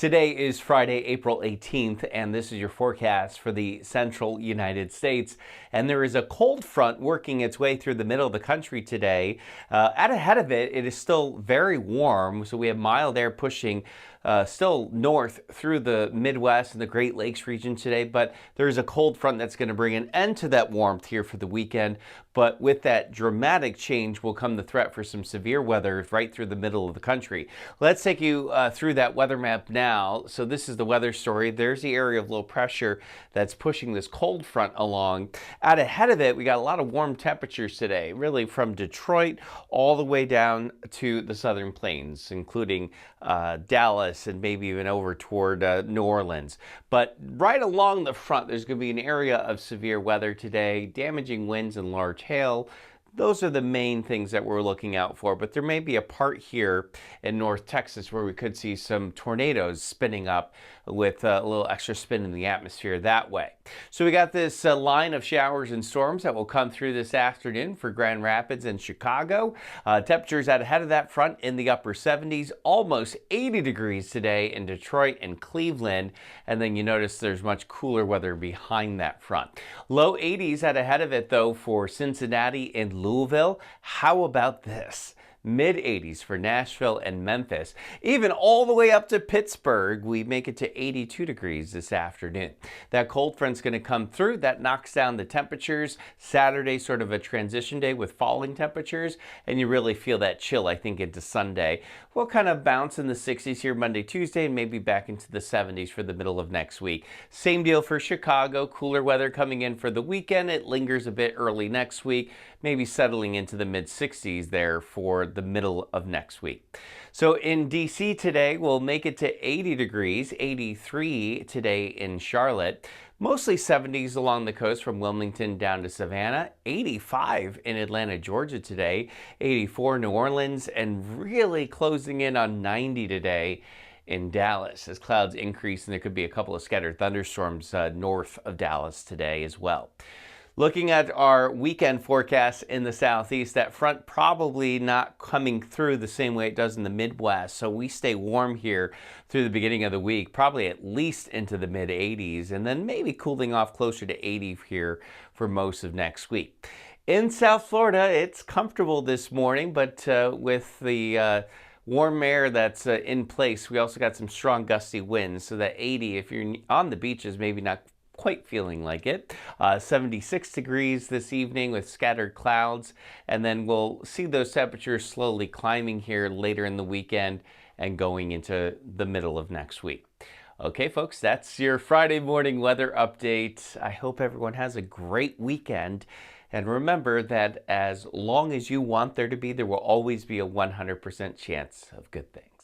Today is Friday, April 18th, and this is your forecast for the central United States. And there is a cold front working its way through the middle of the country today. Ahead of it, it is still very warm, so we have mild air pushing still north through the Midwest and the Great Lakes region today, but there's a cold front that's going to bring an end to that warmth here for the weekend. But with that dramatic change will come the threat for some severe weather right through the middle of the country. Let's take you through that weather map now. So this is the weather story. There's the area of low pressure that's pushing this cold front along. Out ahead of it, we got a lot of warm temperatures today, really from Detroit all the way down to the southern plains, including Dallas and maybe even over toward New Orleans. But right along the front, there's going to be an area of severe weather today, damaging winds and large hail. Those are the main things that we're looking out for, but there may be a part here in North Texas where we could see some tornadoes spinning up with a little extra spin in the atmosphere that way. So we got this line of showers and storms that will come through this afternoon for Grand Rapids and Chicago. Temperatures out ahead of that front in the upper 70s, almost 80 degrees today in Detroit and Cleveland. And then you notice there's much cooler weather behind that front. Low 80s out ahead of it though for Cincinnati and Louisville. How about this? Mid 80s for Nashville and Memphis. Even all the way up to Pittsburgh, we make it to 82 degrees this afternoon. That cold front's going to come through. That knocks down the temperatures. Saturday, sort of a transition day with falling temperatures, and you really feel that chill, I think, into Sunday. We'll kind of bounce in the 60s here Monday, Tuesday, and maybe back into the 70s for the middle of next week. Same deal for Chicago. Cooler weather coming in for the weekend. It lingers a bit early next week, maybe settling into the mid 60s there for the middle of next week. So in DC today, we'll make it to 80 degrees, 83 today in Charlotte. Mostly 70s along the coast from Wilmington down to Savannah, 85 in Atlanta, Georgia today, 84 New Orleans, and really closing in on 90 today in Dallas as clouds increase, and there could be a couple of scattered thunderstorms north of Dallas today as well. Looking at our weekend forecast in the southeast, that front probably not coming through the same way it does in the Midwest. So we stay warm here through the beginning of the week, probably at least into the mid 80s, and then maybe cooling off closer to 80 here for most of next week. In South Florida, it's comfortable this morning, but with the warm air that's in place, we also got some strong gusty winds. So that 80, if you're on the beaches, maybe not quite feeling like it. 76 degrees this evening with scattered clouds, and then we'll see those temperatures slowly climbing here later in the weekend and going into the middle of next week. Okay, folks, that's your Friday morning weather update. I hope everyone has a great weekend. And remember that as long as you want there to be, there will always be a 100% chance of good things.